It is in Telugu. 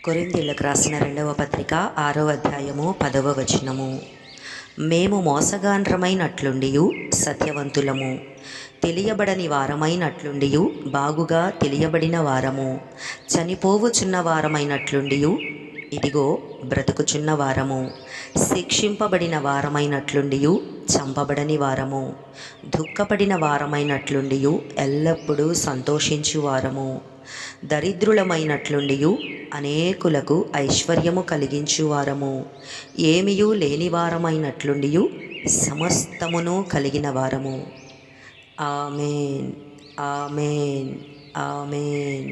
కొరింథీయులకు రాసిన 2వ పత్రిక 6వ అధ్యాయము 10వ వచనము. మేము మోసగాండ్రమైనట్లుండియు సత్యవంతులము, తెలియబడని వారమైనట్లుండియు బాగుగా తెలియబడిన వారము, చనిపోవుచున్న వారమైనట్లుండియు ఇదిగో బ్రతుకుచున్న వారము, శిక్షింపబడిన వారమైనట్లుండియు చంపబడని వారము, దుఃఖపడిన వారమైనట్లుండియు ఎల్లప్పుడూ సంతోషించు వారము, దరిద్రులమైనట్లుండియు అనేకులకు ఐశ్వర్యము కలిగించువారము, ఏమియూ లేని వారమైనట్లుండియు సమస్తమును కలిగిన వారము. ఆమేన్, ఆమేన్, ఆమేన్.